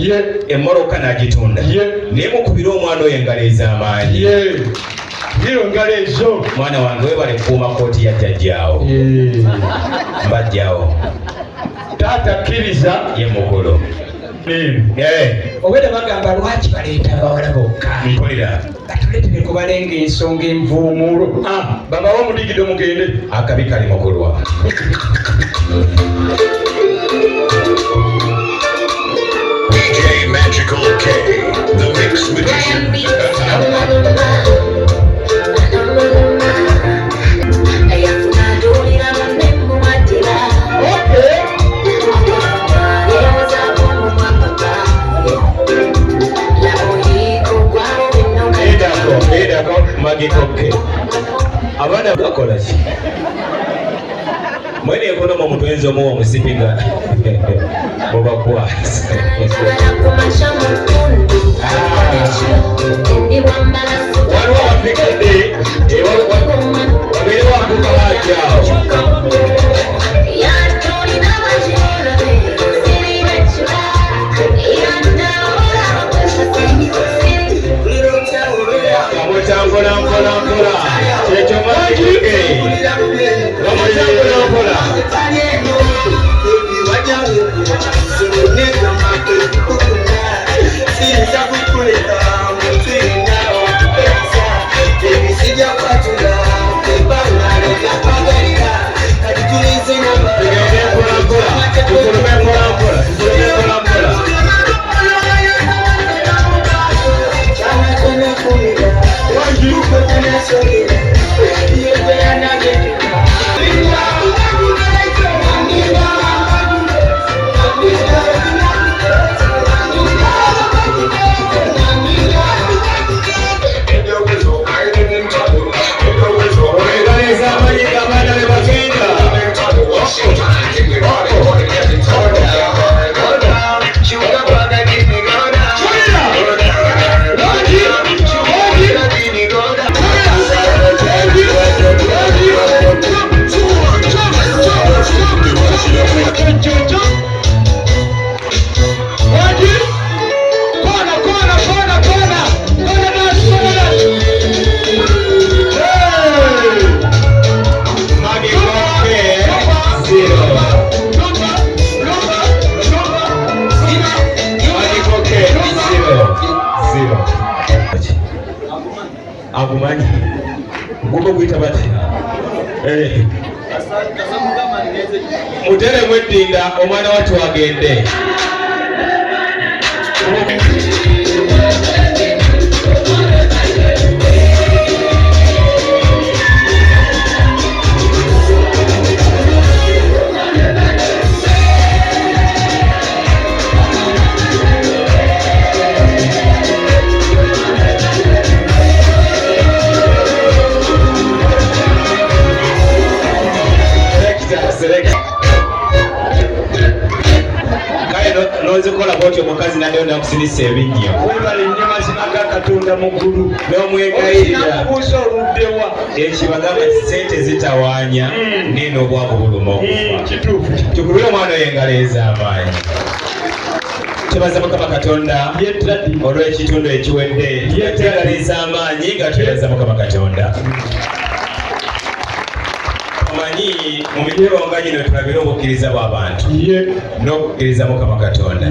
emmoroka n'agitunda naye mukubire omwana oyo engalo ez'amaanyi. ngalo ezo mwana wange webale kuuma kooti ya jjajjaawo mbajjawo taata kkiriza ye mukulu. obwedda bagamba lwaki baleeta abawala bokka mpulira katuleetere kubalenga ensonga envuumuulo babawo omudigide mugende akabi kali mukulwa. DJ Magical K, the Mix Magician. Abaana bakola ki? Mwene ekono mu mutwenzi omuwa omusipiga mubakwasa. Waliwo abafikidde wabere wakuka bajjaawo. Mpola kyekyo mwakirike mutambula mpola. Agumanyi guko kuyita bati mutere mwedinda omwana watu agende. Noze kola bwotyo mukazi nadeo nakusinisa ebinnyo. webale nnyo mazima Katonda mu ggulu n'omwegayirira nakubuuza oluddewa ekibagamba sente zitawaanya neno obwavu buluma okufa kituufu tukubire omwana oyo engalo ez'amaanyi twebaza Mukama Katonda olw'ekitundu ekiwedde engalo ez'amaanyi nga twebaza Mukama Katonda. Omanyi mu mikolo nga gino tulabire obukkiriza bw'abantu n'okukkiriza Mukama Katonda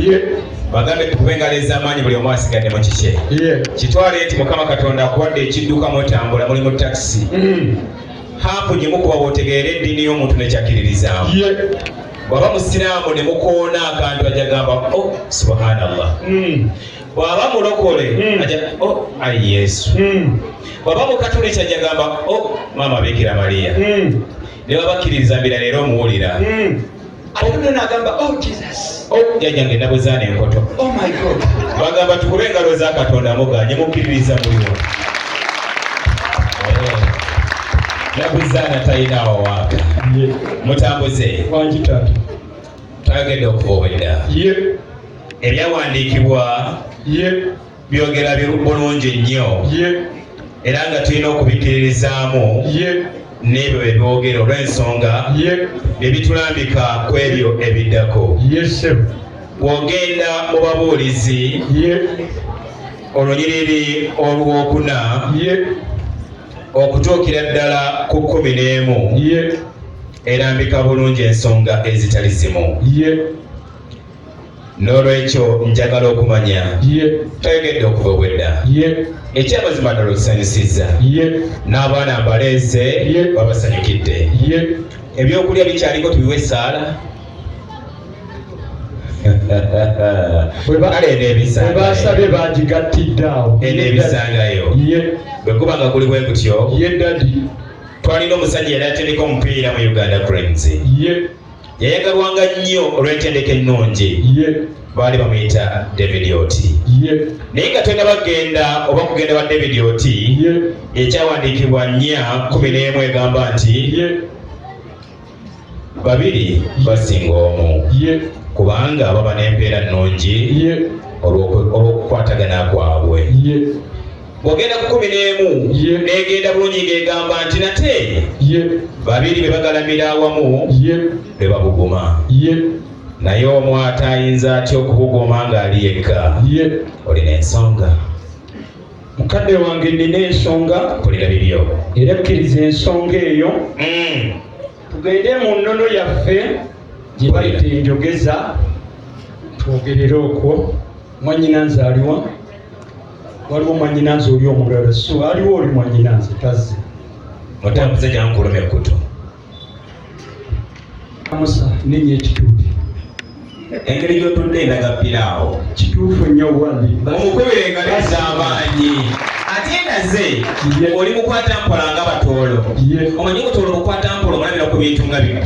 bagambe tukube engalo ez'amaanyi buli omu asigadde mu kike kitwale nti Mukama Katonda akuwadde ekidduka mwotambula muli mu takisi hapu gye mukuba bw'otegeera eddiini y'omuntu nekyakiririzaamu bw'aba musiraamu ne mukoona akantu ajja gamba subhanallah bw'aba mulokole ajja ayi yesu bw'aba mukatoliki ajja gamba maama Bikira Mariya ne babakkiririza mbira leero omuwulira ate n'agamba Jesus jajjange nabuzaana enkoto my God bagamba tukube engalo za Katonda muganye mukkiririza muliwo nabuzaana talina awawaaka mutambuze twayogedde okuva obwedda ebyawandiikibwa byogera bulungi nnyo era nga tulina okubikiririzaamu n'ebyo bye byogera olw'ensonga bye bitulambika ku ebyo ebiddako. Bw'ogenda mu babuulizi olunyiriri olwokuna okutuukira ddala ku 11 erambika bulungi ensonga ezitali zimu. N'olwekyo njagala okumanya twayogedde okuva obwedda ekyamazima ddala okisanyusizza n'abaana mbaleese babasanyukidde ebyokulya bikyaliko tubiwe essaala basabye bagigattidde awo ebisangayo bwe kuba nga guli bwe gutyo twalina omusajja yali atendeka omupiira mu Uganda Cranes yayagalwanga nnyo olw'entendeka ennungi baali bamuyita David Oti naye nga twena bagenda oba kugenda wa David Oti ekyawandiikibwa 4:11 egamba nti babiri basinga omu kubanga baba n'empeera nnungi olw'okukwatagana kwabwe. Bw'ogenda ku 11 n'egenda bulungi ng'egamba nti nate babiri be bagalamira awamu be babuguma naye omu ate ayinza atya okubuguma ng'ali yekka. Olina ensonga mukadde wange, nina ensonga kulira bibyo era ekkiriza ensonga eyo tugende mu nnono yaffe gye bayita enjogeza twogerere okwo. Mwannyinanze aliwa? Waliwo mwannyinanze oli omulala? So aliwo oli mwannyinanze tazze mutambuze gyankuluma ekkuto amusa ninnya ekituuti engeri gy'otudde endagappiraawo kituufu nnyo wali omukubira engalo ez'amaanyi ate naze oli mukwata mpola nga batoolo omanyi obutoolo bukwata mpola omulabira ku bintu nga bino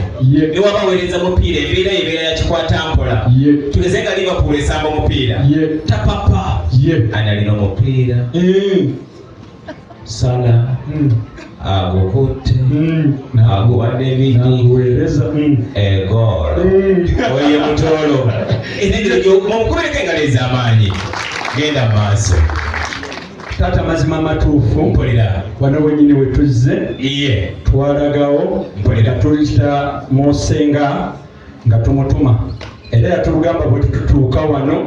ne waba aweereza mupiira embeera ebeera yakikwata mpola tugeze nga Liverpool esamba omupiira tapapa ani alina omupiira sala agukutte aguwadde ebidi egol oye mutoolo enengero mumukubireko engalo ez'amaanyi genda mu maaso. Taata mazima amatuufu mpulira wano wenyini we tuzze twalagawo nga tuyita Musenga nga tumutuma era yatugamba bwe tututuuka wano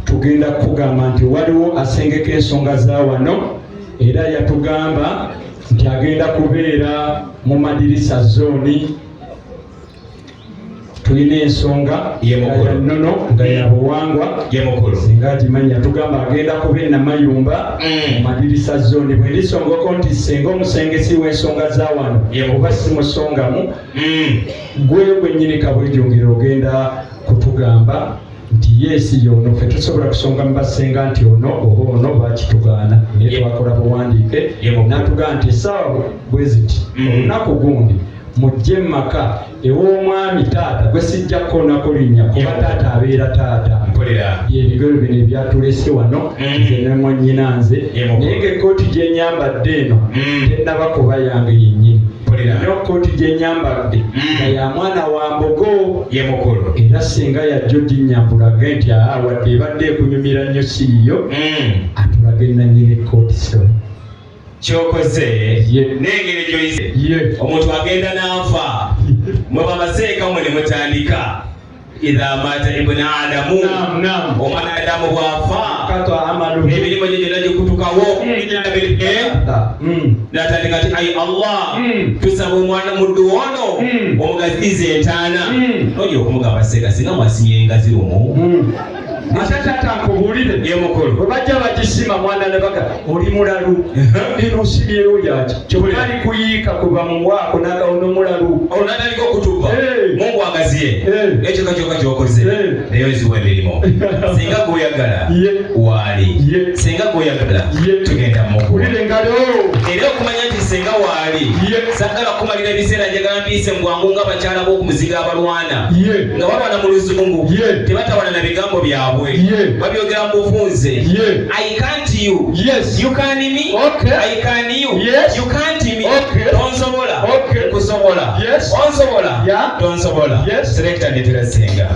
tugenda kugamba nti waliwo asengeka ensonga za wano era yatugamba nti agenda kubeera mu madirisa zooni. Tulina ensonga nono nga yabuwangwa singa agimanyi yatugamba agenda kuba enamayumba mu madirisa zooni. Bwe ndisongako nti senga omusengesi w'ensonga za wano oba simusongamu gwe gwennyini kabwejjongera ogenda kutugamba nti yesi yono ffe tusobola kusonga mu basenga nti ono oba ono bakitugaana naye twakola buwandiike natugamba nti essaawa bwe ziti olunaku gundi mujje maka ew'omwami taata gwe sijja kukoonako linnya kuba taata abeera taata ebigero bino ebyatulese wano nze ne mwannyina nze naye ng'ekkooti gye nyambadde eno tennaba kuba yange yennyini n'okkooti gye nyambadde nga ya mwana wa mbogo era singa yajja oginyambulage nti wadde ebadde ekunyumira nnyo siiyo atulage nannyini ekkooti so kyokoze n'engeri gyoyise omuntu agenda n'anfa mwe bamaseeka mwe ne mutandika idha mata ibn adamu omwana adamu bw'afa emirimu gye gyonna gikutukawo natandika ti ayi allah tusaba omwana muddu wono omugazize entaana oyo okumugamba seeka singa mwasimye engazi lumu ate taata nkubuulire yemukulu bwe bajja bagisima mwana ne baga oli mulalu bino osibyewo yaki kyobali kuyiika kuva mu bwako n'agawo n'omulalu onatandika okutuba mungu agaziye ekyo kakyoka kyokoze naye oziwa emirimu singa gweoyagala waali singa gweoyagala tugenda mukulu era okumanya nti singa waali sagala kumalira ebiseera njagala mbiise mu bwangu nga bakyala b'okumuziga abalwana nga balwana mu luzungu tebatawana na bigambo byabwe babyogera mu bufunze I can't you you can me I can you you can't me tonsobola kusobola onsobola tonsobola selector ndetera senga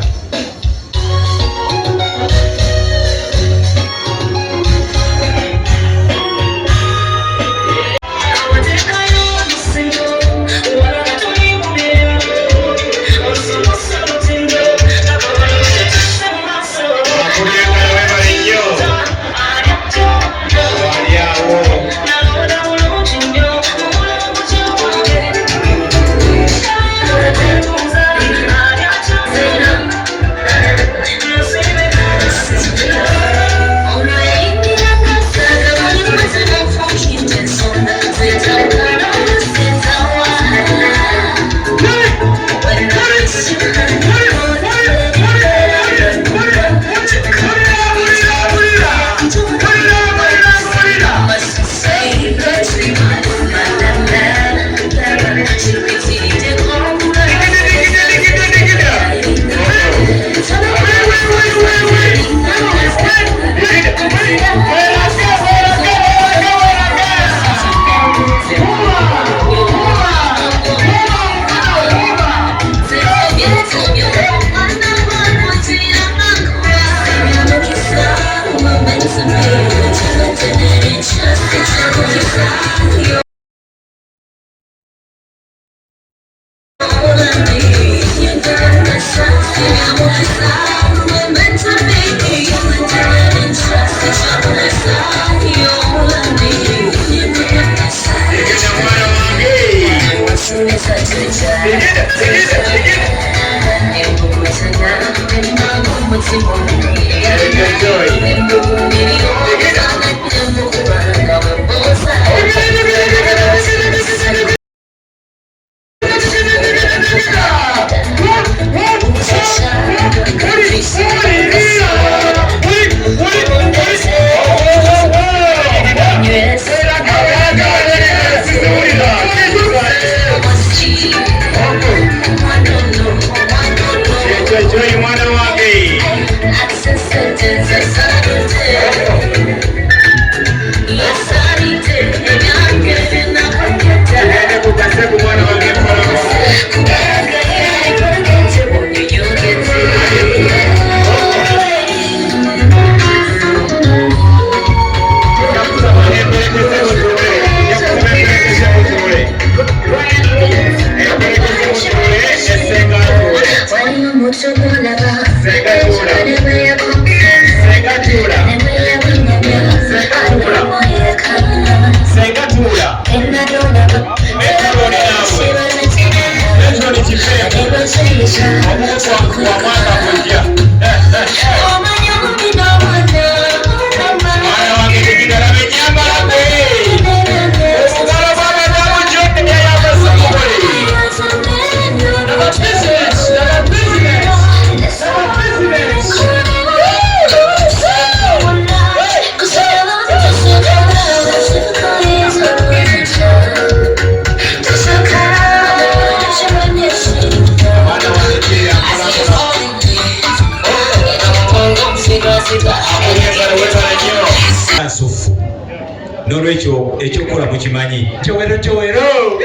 n'olwekyo ekyokukola mukimanyi Jowero.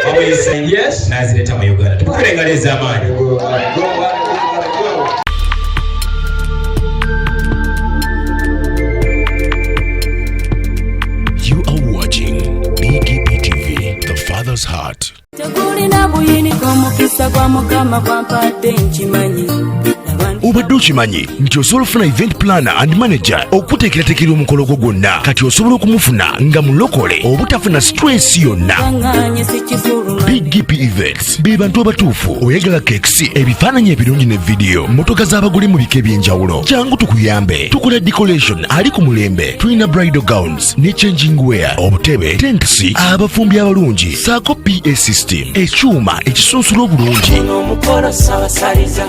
wamuyisa Yes. n'azireta mu Uganda tukubira engalo ez'amaanyi. You are watching BGP TV, the Father's Heart. Tegulina buyiniko mukisa kwa Mukama kwampadde nkimanyi. Obadde okimanyi nti osobola ofuna event planner and manager okuteekerateekera omukolo gwo gwonna kati osobola okumufuna nga mulokole obutafuna stress yonna. Kaŋŋaanye si kifuluma. BGP Events be bantu abatuufu oyagala kekisi ebifaananyi ebirungi ne vidiyo motoka z'abagole mu bika eby'enjawulo kyangu tukuyambe tukola decoration ali ku mulembe tulina bridal gowns ne changing wear obutebe tentsi abafumbi abalungi saako PA system ekyuma ekisunsula obulungi Omukolo sawasaliza.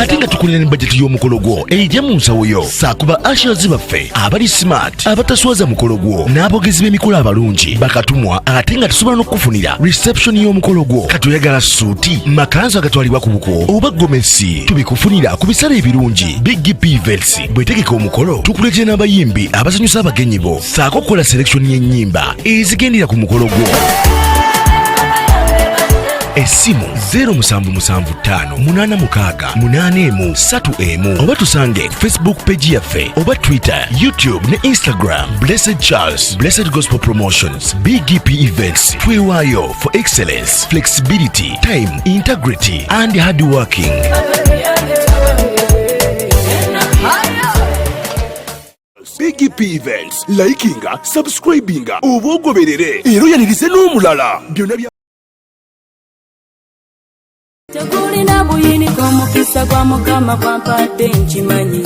ate nga tukulira ne bajeti y'omukolo gwo ejja mu nsawo yo saakuba ashers baffe abali smart abataswaza mukolo gwo n'abogezi b'emikolo abalungi bakatumwa ate nga tusobola n'okukufunira reception y'omukolo gwo katoyagala suuti makanzu agatwalibwa ku buko oba gomesi tubikufunira ku bisale ebirungi BGP Events bwetegeka omukolo tukuletera n'abayimbi abasanyusa abagenyi bo saako okukola selection y'ennyimba ezigendera ku mukolo gwo. Essimu 07758681 oba tusange Facebook page yaffe oba Twitter, YouTube ne Instagram. Blessed Charles, Blessed Gospel Promotions, BGP Events. Twewaayo for excellence, flexibility, time, integrity and hard working. BGP Events, likinga, subscribinga, oba ogoberere era oyanirize n'omulala byonna bya Tegulina buyiniko mukisa kwa Mukama kwampadde nkimanyi.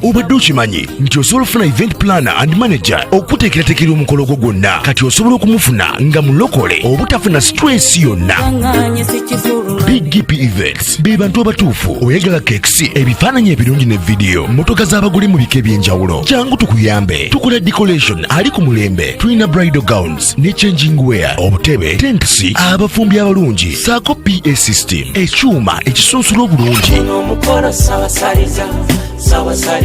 Obadde okimanyi nti osobola ofuna event planner and manager okuteekerateekera omukolo gwo gwonna kati osobola okumufuna nga mulokole obutafuna stress yonna. Kaŋŋaanye si kifuluma. BGP Events be bantu abatuufu oyagala kekisi ebifaananyi ebirungi ne vidiyo motoka z'abagole mu bika eby'enjawulo kyangu tukuyambe tukola decoration ali ku mulembe tulina bridal gowns ne changing wear obutebe tentsi abafumbi abalungi saako PA system ekyuma ekisunsula obulungi Omukolo sawasaliza.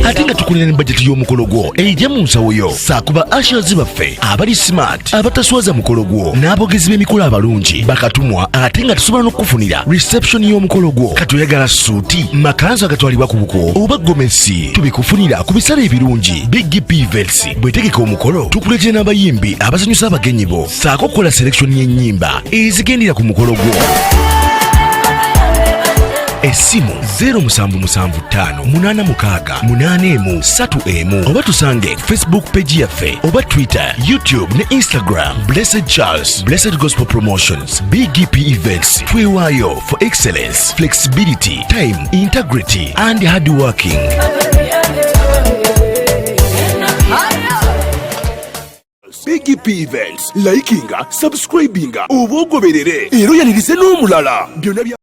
ate nga tukulira ne bajeti y'omukolo gwo ejja mu nsawo yo saakuba ashers baffe abali smart abataswaza mukolo gwo n'abogezi b'emikolo abalungi bakatumwa ate nga tusobola n'okukufunira reception y'omukolo gwo katoyagala suuti makanzu agatwalibwa ku buko oba gomesi tubikufunira ku bisale ebirungi BGP Events bwetegeka omukolo tukuletera n'abayimbi abasanyusa abagenyi bo saako okukola selection y'ennyimba ezigendera ku mukolo gwo. Essimu 07758681 oba tusange Facebook page yaffe oba Twitter, YouTube ne Instagram. Blessed Charles, Blessed Gospel Promotions, BGP Events. Twewaayo for excellence, flexibility, time, integrity and hard working. BGP Events, likinga, subscribinga, oba ogoberere era oyanirize n'omulala byonna bya